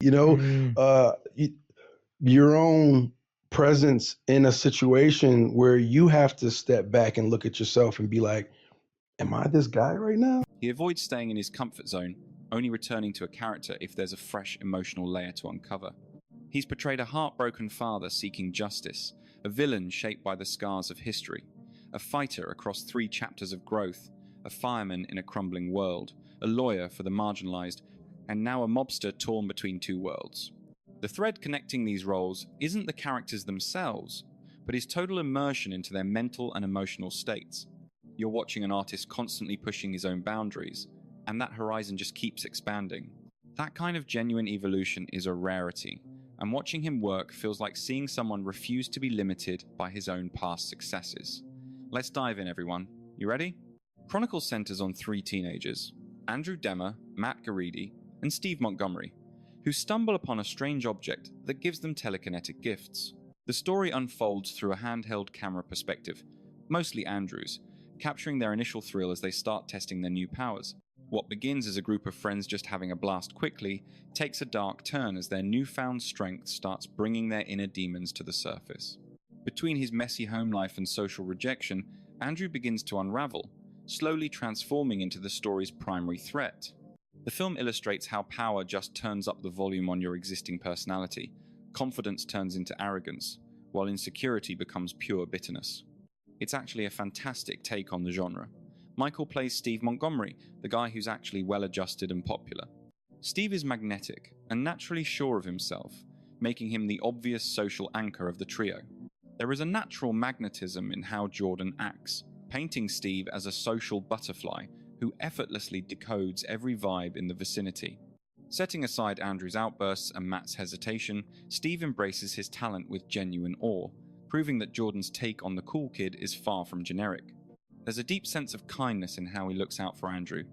you know, Mm, uh, y- your own presence in a situation where you have to step back and look at yourself and be like, am I this guy right now? He avoids staying in his comfort zone, only returning to a character if there's a fresh emotional layer to uncover. He's portrayed a heartbroken father seeking justice, a villain shaped by the scars of history, a fighter across 3 chapters of growth, a fireman in a crumbling world, a lawyer for the marginalized, and now a mobster torn between 2 worlds. The thread connecting these roles isn't the characters themselves, but his total immersion into their mental and emotional states. You're watching an artist constantly pushing his own boundaries, and that horizon just keeps expanding. That kind of genuine evolution is a rarity, and watching him work feels like seeing someone refuse to be limited by his own past successes. Let's dive in, everyone. You ready? Chronicle centers on 3 teenagers, Andrew Demmer, Matt Garidi, and Steve Montgomery, who stumble upon a strange object that gives them telekinetic gifts. The story unfolds through a handheld camera perspective, mostly Andrew's, capturing their initial thrill as they start testing their new powers. What begins as a group of friends just having a blast quickly takes a dark turn as their newfound strength starts bringing their inner demons to the surface. Between his messy home life and social rejection, Andrew begins to unravel, slowly transforming into the story's primary threat. The film illustrates how power just turns up the volume on your existing personality, confidence turns into arrogance, while insecurity becomes pure bitterness. It's actually a fantastic take on the genre. Michael plays Steve Montgomery, the guy who's actually well adjusted and popular. Steve is magnetic and naturally sure of himself, making him the obvious social anchor of the trio. There is a natural magnetism in how Jordan acts, painting Steve as a social butterfly who effortlessly decodes every vibe in the vicinity. Setting aside Andrew's outbursts and Matt's hesitation, Steve embraces his talent with genuine awe, proving that Jordan's take on the cool kid is far from generic. There's a deep sense of kindness in how he looks out for Andrew.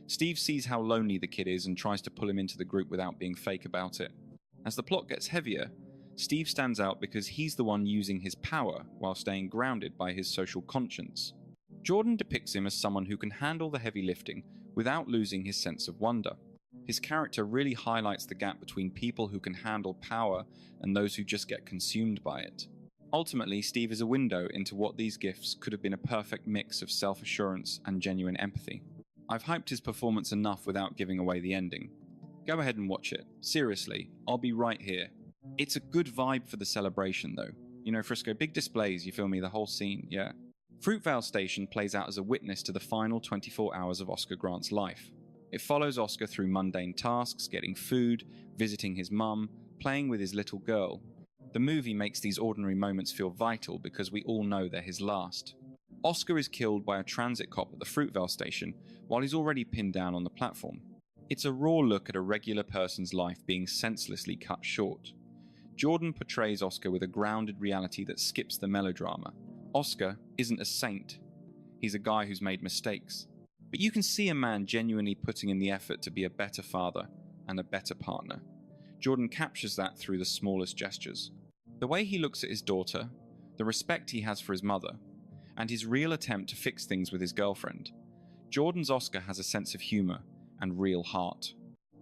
Steve sees how lonely the kid is and tries to pull him into the group without being fake about it. As the plot gets heavier, Steve stands out because he's the one using his power while staying grounded by his social conscience. Jordan depicts him as someone who can handle the heavy lifting without losing his sense of wonder. His character really highlights the gap between people who can handle power and those who just get consumed by it. Ultimately, Steve is a window into what these gifts could have been a perfect mix of self-assurance and genuine empathy. I've hyped his performance enough without giving away the ending. Go ahead and watch it. Seriously, I'll be right here. It's a good vibe for the celebration, though. You know, Frisco, big displays, you feel me, the whole scene, yeah. Fruitvale Station plays out as a witness to the final 24 hours of Oscar Grant's life. It follows Oscar through mundane tasks, getting food, visiting his mum, playing with his little girl. The movie makes these ordinary moments feel vital because we all know they're his last. Oscar is killed by a transit cop at the Fruitvale station while he's already pinned down on the platform. It's a raw look at a regular person's life being senselessly cut short. Jordan portrays Oscar with a grounded reality that skips the melodrama. Oscar isn't a saint. He's a guy who's made mistakes. But you can see a man genuinely putting in the effort to be a better father and a better partner. Jordan captures that through the smallest gestures. The way he looks at his daughter, the respect he has for his mother, and his real attempt to fix things with his girlfriend. Jordan's Oscar has a sense of humor and real heart.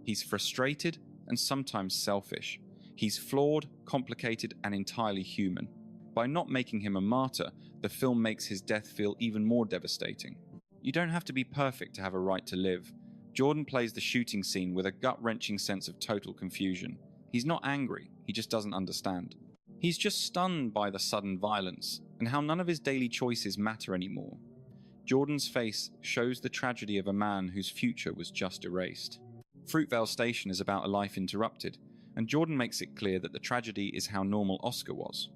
He's frustrated and sometimes selfish. He's flawed, complicated, and entirely human. By not making him a martyr, the film makes his death feel even more devastating. You don't have to be perfect to have a right to live. Jordan plays the shooting scene with a gut-wrenching sense of total confusion. He's not angry, he just doesn't understand. He's just stunned by the sudden violence, and how none of his daily choices matter anymore. Jordan's face shows the tragedy of a man whose future was just erased. Fruitvale Station is about a life interrupted, and Jordan makes it clear that the tragedy is how normal Oscar was.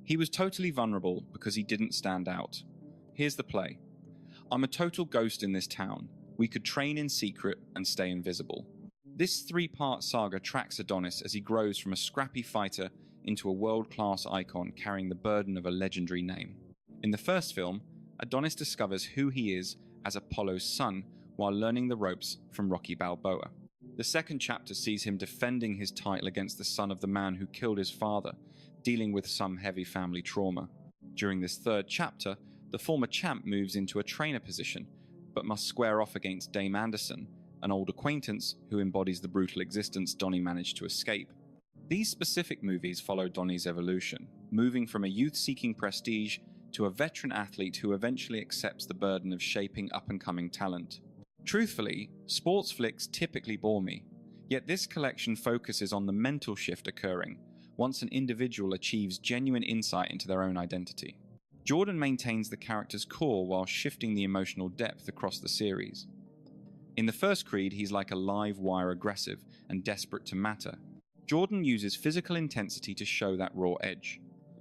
He was totally vulnerable because he didn't stand out. Here's the play. I'm a total ghost in this town. We could train in secret and stay invisible. This 3-part saga tracks Adonis as he grows from a scrappy fighter into a world-class icon carrying the burden of a legendary name. In the first film, Adonis discovers who he is as Apollo's son while learning the ropes from Rocky Balboa. The second chapter sees him defending his title against the son of the man who killed his father, dealing with some heavy family trauma. During this third chapter, the former champ moves into a trainer position, but must square off against Dame Anderson, an old acquaintance who embodies the brutal existence Donnie managed to escape. These specific movies follow Donnie's evolution, moving from a youth seeking prestige to a veteran athlete who eventually accepts the burden of shaping up-and-coming talent. Truthfully, sports flicks typically bore me, yet this collection focuses on the mental shift occurring once an individual achieves genuine insight into their own identity. Jordan maintains the character's core while shifting the emotional depth across the series. In the first Creed, he's like a live wire aggressive and desperate to matter. Jordan uses physical intensity to show that raw edge.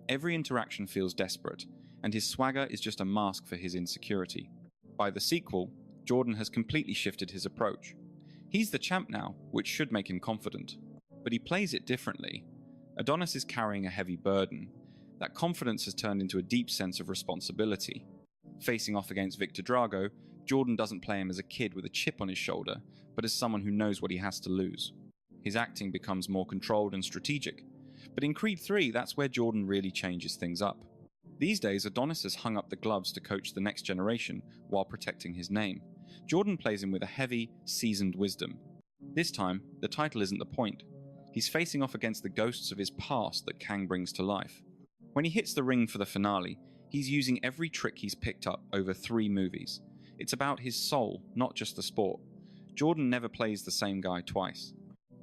Every interaction feels desperate, and his swagger is just a mask for his insecurity. By the sequel, Jordan has completely shifted his approach. He's the champ now, which should make him confident. But he plays it differently. Adonis is carrying a heavy burden. That confidence has turned into a deep sense of responsibility. Facing off against Victor Drago, Jordan doesn't play him as a kid with a chip on his shoulder, but as someone who knows what he has to lose. His acting becomes more controlled and strategic. But in Creed 3, that's where Jordan really changes things up. These days, Adonis has hung up the gloves to coach the next generation while protecting his name. Jordan plays him with a heavy, seasoned wisdom. This time, the title isn't the point. He's facing off against the ghosts of his past that Kang brings to life. When he hits the ring for the finale, he's using every trick he's picked up over 3 movies. It's about his soul, not just the sport. Jordan never plays the same guy twice.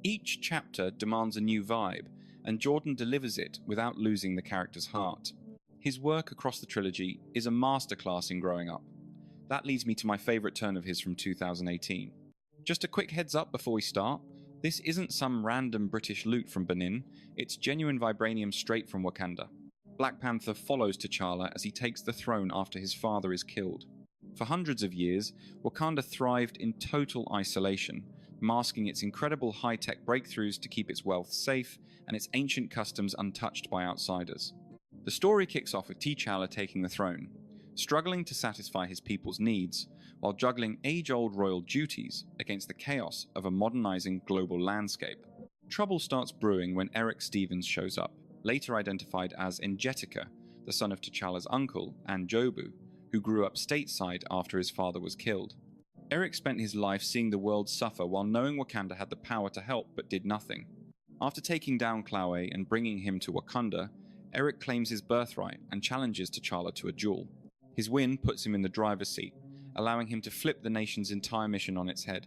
Each chapter demands a new vibe, and Jordan delivers it without losing the character's heart. His work across the trilogy is a masterclass in growing up. That leads me to my favourite turn of his from 2018. Just a quick heads up before we start, this isn't some random British loot from Benin, it's genuine vibranium straight from Wakanda. Black Panther follows T'Challa as he takes the throne after his father is killed. For hundreds of years, Wakanda thrived in total isolation, masking its incredible high-tech breakthroughs to keep its wealth safe and its ancient customs untouched by outsiders. The story kicks off with T'Challa taking the throne, struggling to satisfy his people's needs, while juggling age-old royal duties against the chaos of a modernizing global landscape. Trouble starts brewing when Eric Stevens shows up, later identified as Engetica, the son of T'Challa's uncle, and Jobu, who grew up stateside after his father was killed. Eric spent his life seeing the world suffer while knowing Wakanda had the power to help but did nothing. After taking down Klaue and bringing him to Wakanda, Eric claims his birthright and challenges T'Challa to a duel. His win puts him in the driver's seat, allowing him to flip the nation's entire mission on its head.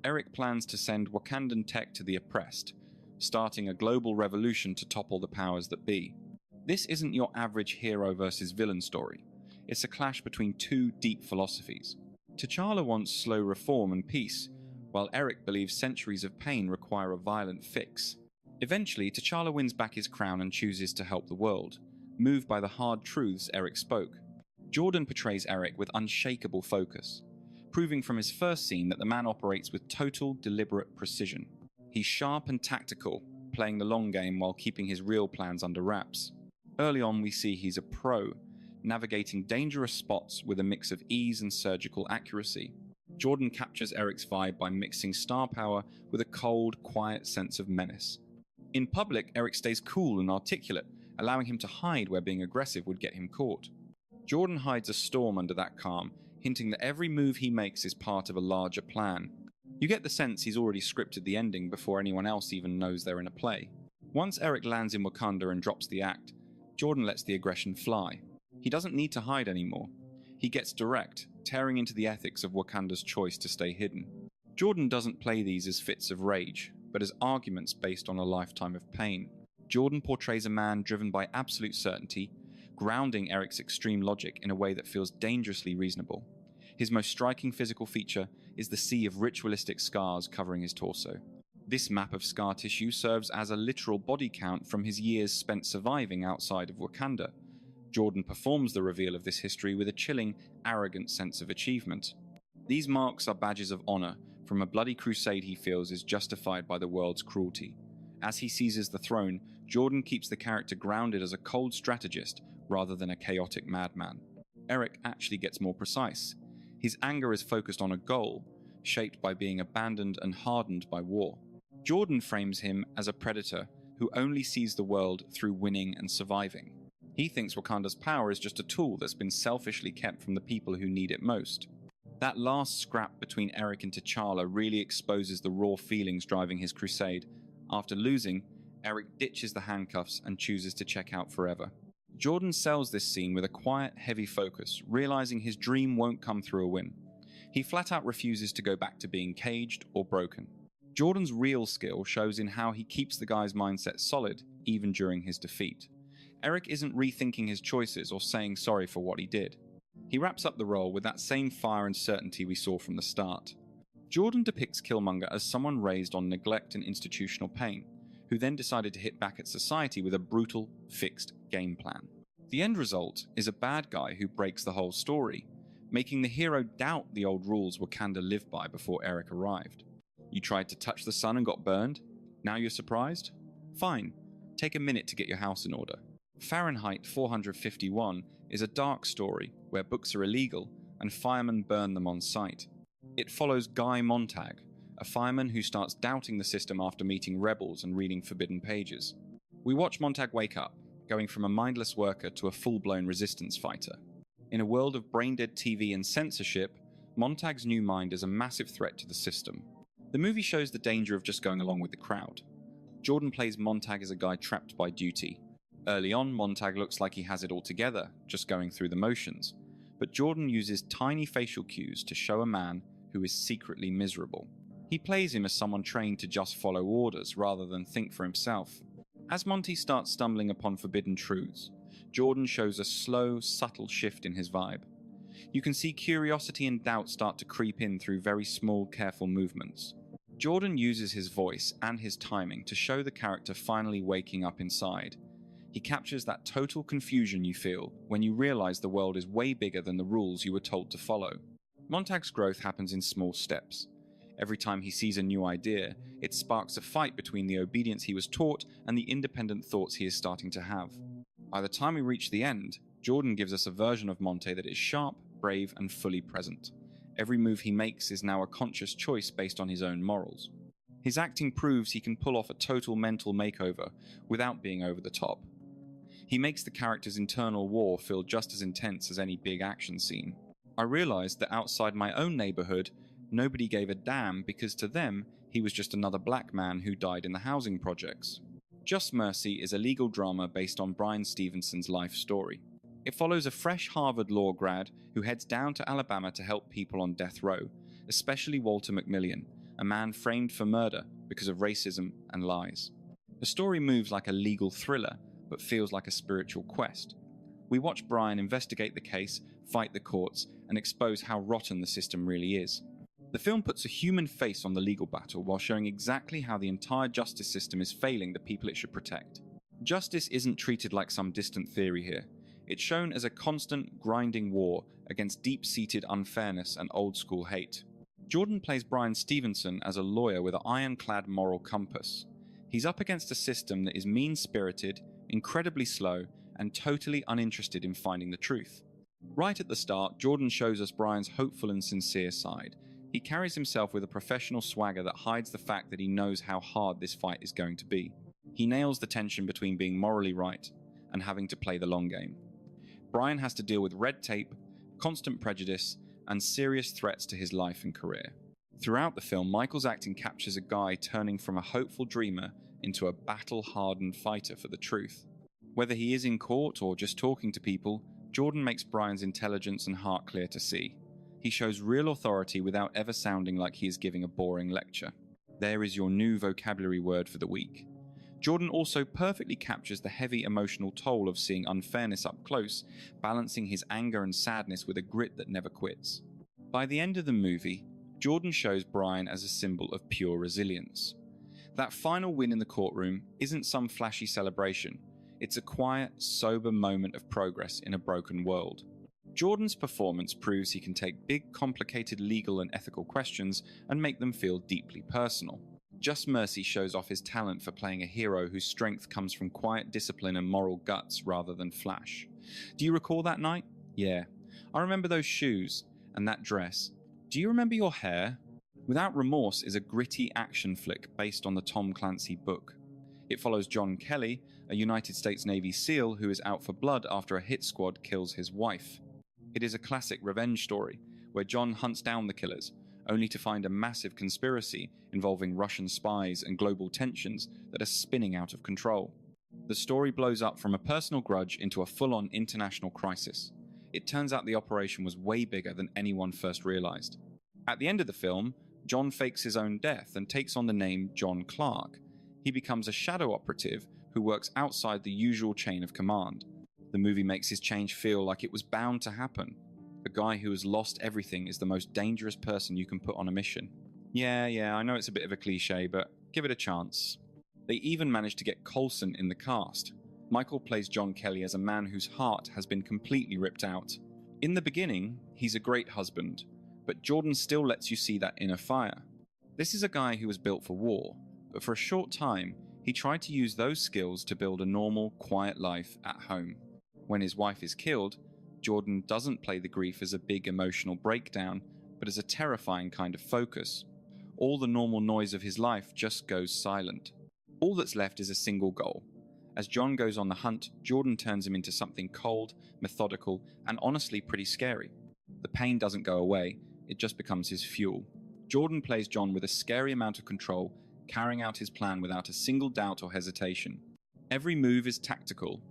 Eric plans to send Wakandan tech to the oppressed, starting a global revolution to topple the powers that be. This isn't your average hero versus villain story. It's a clash between 2 deep philosophies. T'Challa wants slow reform and peace, while Eric believes centuries of pain require a violent fix. Eventually, T'Challa wins back his crown and chooses to help the world, moved by the hard truths Eric spoke. Jordan portrays Eric with unshakable focus, proving from his first scene that the man operates with total, deliberate precision. He's sharp and tactical, playing the long game while keeping his real plans under wraps. Early on, we see he's a pro, navigating dangerous spots with a mix of ease and surgical accuracy. Jordan captures Eric's vibe by mixing star power with a cold, quiet sense of menace. In public, Eric stays cool and articulate, allowing him to hide where being aggressive would get him caught. Jordan hides a storm under that calm, hinting that every move he makes is part of a larger plan. You get the sense he's already scripted the ending before anyone else even knows they're in a play. Once Eric lands in Wakanda and drops the act, Jordan lets the aggression fly. He doesn't need to hide anymore. He gets direct, tearing into the ethics of Wakanda's choice to stay hidden. Jordan doesn't play these as fits of rage, but as arguments based on a lifetime of pain. Jordan portrays a man driven by absolute certainty, grounding Eric's extreme logic in a way that feels dangerously reasonable. His most striking physical feature is the sea of ritualistic scars covering his torso. This map of scar tissue serves as a literal body count from his years spent surviving outside of Wakanda. Jordan performs the reveal of this history with a chilling, arrogant sense of achievement. These marks are badges of honor from a bloody crusade he feels is justified by the world's cruelty. As he seizes the throne, Jordan keeps the character grounded as a cold strategist rather than a chaotic madman. Eric actually gets more precise. His anger is focused on a goal, shaped by being abandoned and hardened by war. Jordan frames him as a predator who only sees the world through winning and surviving. He thinks Wakanda's power is just a tool that's been selfishly kept from the people who need it most. That last scrap between Eric and T'Challa really exposes the raw feelings driving his crusade. After losing, Eric ditches the handcuffs and chooses to check out forever. Jordan sells this scene with a quiet, heavy focus, realizing his dream won't come through a win. He flat out refuses to go back to being caged or broken. Jordan's real skill shows in how he keeps the guy's mindset solid, even during his defeat. Eric isn't rethinking his choices or saying sorry for what he did. He wraps up the role with that same fire and certainty we saw from the start. Jordan depicts Killmonger as someone raised on neglect and institutional pain, who then decided to hit back at society with a brutal, fixed game plan. The end result is a bad guy who breaks the whole story, making the hero doubt the old rules Wakanda lived by before Eric arrived. You tried to touch the sun and got burned? Now you're surprised? Fine, take a minute to get your house in order. Fahrenheit 451 is a dark story where books are illegal and firemen burn them on sight. It follows Guy Montag, a fireman who starts doubting the system after meeting rebels and reading forbidden pages. We watch Montag wake up, going from a mindless worker to a full-blown resistance fighter. In a world of brain-dead TV and censorship, Montag's new mind is a massive threat to the system. The movie shows the danger of just going along with the crowd. Jordan plays Montag as a guy trapped by duty. Early on, Montag looks like he has it all together, just going through the motions. But Jordan uses tiny facial cues to show a man who is secretly miserable. He plays him as someone trained to just follow orders rather than think for himself. As Monty starts stumbling upon forbidden truths, Jordan shows a slow, subtle shift in his vibe. You can see curiosity and doubt start to creep in through very small, careful movements. Jordan uses his voice and his timing to show the character finally waking up inside. He captures that total confusion you feel when you realize the world is way bigger than the rules you were told to follow. Montag's growth happens in small steps. Every time he sees a new idea, it sparks a fight between the obedience he was taught and the independent thoughts he is starting to have. By the time we reach the end, Jordan gives us a version of Monte that is sharp, brave, and fully present. Every move he makes is now a conscious choice based on his own morals. His acting proves he can pull off a total mental makeover without being over the top. He makes the character's internal war feel just as intense as any big action scene. I realized that outside my own neighborhood, nobody gave a damn because to them, he was just another black man who died in the housing projects. Just Mercy is a legal drama based on Bryan Stevenson's life story. It follows a fresh Harvard law grad who heads down to Alabama to help people on death row, especially Walter McMillian, a man framed for murder because of racism and lies. The story moves like a legal thriller, but feels like a spiritual quest. We watch Bryan investigate the case, fight the courts, and expose how rotten the system really is. The film puts a human face on the legal battle while showing exactly how the entire justice system is failing the people it should protect. Justice isn't treated like some distant theory here. It's shown as a constant, grinding war against deep-seated unfairness and old-school hate. Jordan plays Bryan Stevenson as a lawyer with an ironclad moral compass. He's up against a system that is mean-spirited, incredibly slow, and totally uninterested in finding the truth. Right at the start, Jordan shows us Bryan's hopeful and sincere side. He carries himself with a professional swagger that hides the fact that he knows how hard this fight is going to be. He nails the tension between being morally right and having to play the long game. Bryan has to deal with red tape, constant prejudice, and serious threats to his life and career. Throughout the film, Michael's acting captures a guy turning from a hopeful dreamer into a battle-hardened fighter for the truth. Whether he is in court or just talking to people, Jordan makes Bryan's intelligence and heart clear to see. He shows real authority without ever sounding like he is giving a boring lecture. There is your new vocabulary word for the week. Jordan also perfectly captures the heavy emotional toll of seeing unfairness up close, balancing his anger and sadness with a grit that never quits. By the end of the movie, Jordan shows Bryan as a symbol of pure resilience. That final win in the courtroom isn't some flashy celebration. It's a quiet, sober moment of progress in a broken world. Jordan's performance proves he can take big, complicated legal and ethical questions and make them feel deeply personal. Just Mercy shows off his talent for playing a hero whose strength comes from quiet discipline and moral guts rather than flash. Do you recall that night? Yeah. I remember those shoes and that dress. Do you remember your hair? Without Remorse is a gritty action flick based on the Tom Clancy book. It follows John Kelly, a United States Navy SEAL who is out for blood after a hit squad kills his wife. It is a classic revenge story, where John hunts down the killers, only to find a massive conspiracy involving Russian spies and global tensions that are spinning out of control. The story blows up from a personal grudge into a full-on international crisis. It turns out the operation was way bigger than anyone first realized. At the end of the film, John fakes his own death and takes on the name John Clark. He becomes a shadow operative who works outside the usual chain of command. The movie makes his change feel like it was bound to happen. A guy who has lost everything is the most dangerous person you can put on a mission. Yeah, I know it's a bit of a cliche, but give it a chance. They even managed to get Coulson in the cast. Michael plays John Kelly as a man whose heart has been completely ripped out. In the beginning, he's a great husband, but Jordan still lets you see that inner fire. This is a guy who was built for war, but for a short time, he tried to use those skills to build a normal, quiet life at home. When his wife is killed, Jordan doesn't play the grief as a big emotional breakdown, but as a terrifying kind of focus. All the normal noise of his life just goes silent. All that's left is a single goal. As John goes on the hunt, Jordan turns him into something cold, methodical, and honestly pretty scary. The pain doesn't go away, it just becomes his fuel. Jordan plays John with a scary amount of control, carrying out his plan without a single doubt or hesitation. Every move is tactical.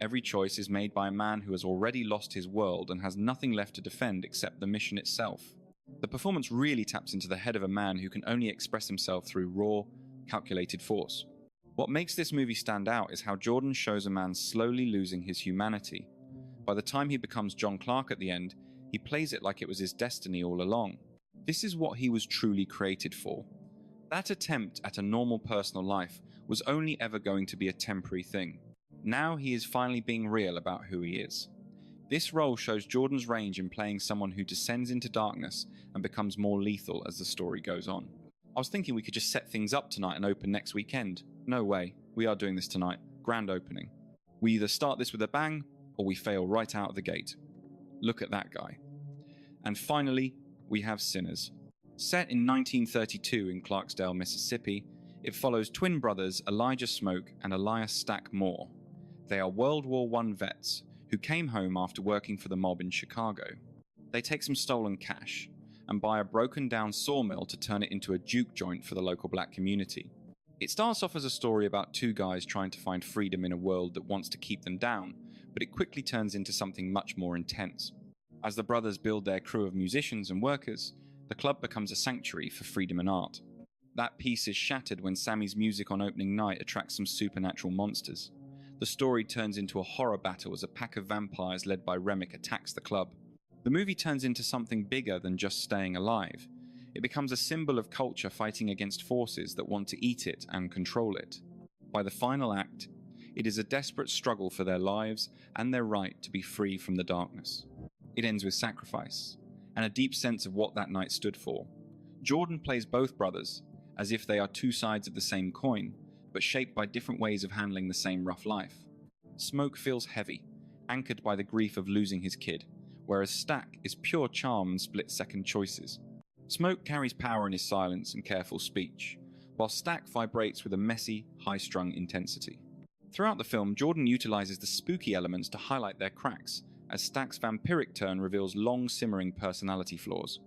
Every choice is made by a man who has already lost his world and has nothing left to defend except the mission itself. The performance really taps into the head of a man who can only express himself through raw, calculated force. What makes this movie stand out is how Jordan shows a man slowly losing his humanity. By the time he becomes John Clark at the end, he plays it like it was his destiny all along. This is what he was truly created for. That attempt at a normal personal life was only ever going to be a temporary thing. Now he is finally being real about who he is. This role shows Jordan's range in playing someone who descends into darkness and becomes more lethal as the story goes on. I was thinking we could just set things up tonight and open next weekend. No way, we are doing this tonight. Grand opening. We either start this with a bang, or we fail right out of the gate. Look at that guy. And finally, we have Sinners. Set in 1932 in Clarksdale, Mississippi, it follows twin brothers Elijah Smoke and Elias Stack Moore. They are World War I vets who came home after working for the mob in Chicago. They take some stolen cash and buy a broken-down sawmill to turn it into a juke joint for the local black community. It starts off as a story about two guys trying to find freedom in a world that wants to keep them down, but it quickly turns into something much more intense. As the brothers build their crew of musicians and workers, the club becomes a sanctuary for freedom and art. That peace is shattered when Sammy's music on opening night attracts some supernatural monsters. The story turns into a horror battle as a pack of vampires led by Remick attacks the club. The movie turns into something bigger than just staying alive. It becomes a symbol of culture fighting against forces that want to eat it and control it. By the final act, it is a desperate struggle for their lives and their right to be free from the darkness. It ends with sacrifice, and a deep sense of what that night stood for. Jordan plays both brothers, as if they are two sides of the same coin, but shaped by different ways of handling the same rough life. Smoke feels heavy, anchored by the grief of losing his kid, whereas Stack is pure charm and split-second choices. Smoke carries power in his silence and careful speech, while Stack vibrates with a messy, high-strung intensity. Throughout the film, Jordan utilizes the spooky elements to highlight their cracks, as Stack's vampiric turn reveals long-simmering personality flaws.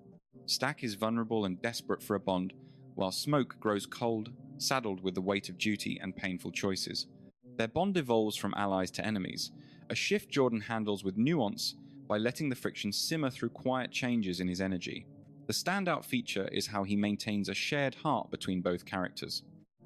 Stack is vulnerable and desperate for a bond, while Smoke grows cold, saddled with the weight of duty and painful choices. Their bond evolves from allies to enemies, a shift Jordan handles with nuance by letting the friction simmer through quiet changes in his energy. The standout feature is how he maintains a shared heart between both characters.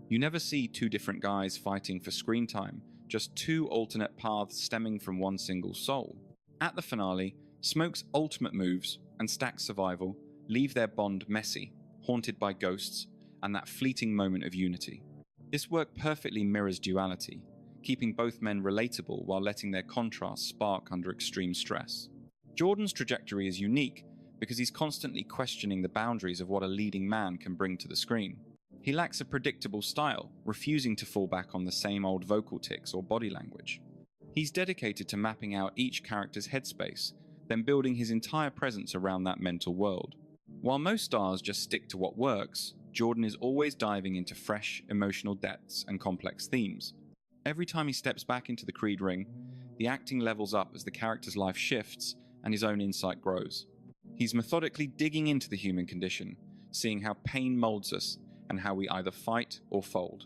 You never see two different guys fighting for screen time, just two alternate paths stemming from one single soul. At the finale, Smoke's ultimate moves and Stack's survival leave their bond messy, haunted by ghosts, and that fleeting moment of unity. This work perfectly mirrors duality, keeping both men relatable while letting their contrasts spark under extreme stress. Jordan's trajectory is unique because he's constantly questioning the boundaries of what a leading man can bring to the screen. He lacks a predictable style, refusing to fall back on the same old vocal tics or body language. He's dedicated to mapping out each character's headspace, then building his entire presence around that mental world. While most stars just stick to what works, Jordan is always diving into fresh, emotional depths and complex themes. Every time he steps back into the Creed ring, the acting levels up as the character's life shifts and his own insight grows. He's methodically digging into the human condition, seeing how pain molds us and how we either fight or fold.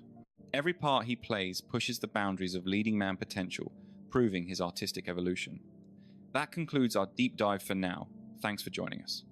Every part he plays pushes the boundaries of leading man potential, proving his artistic evolution. That concludes our deep dive for now. Thanks for joining us.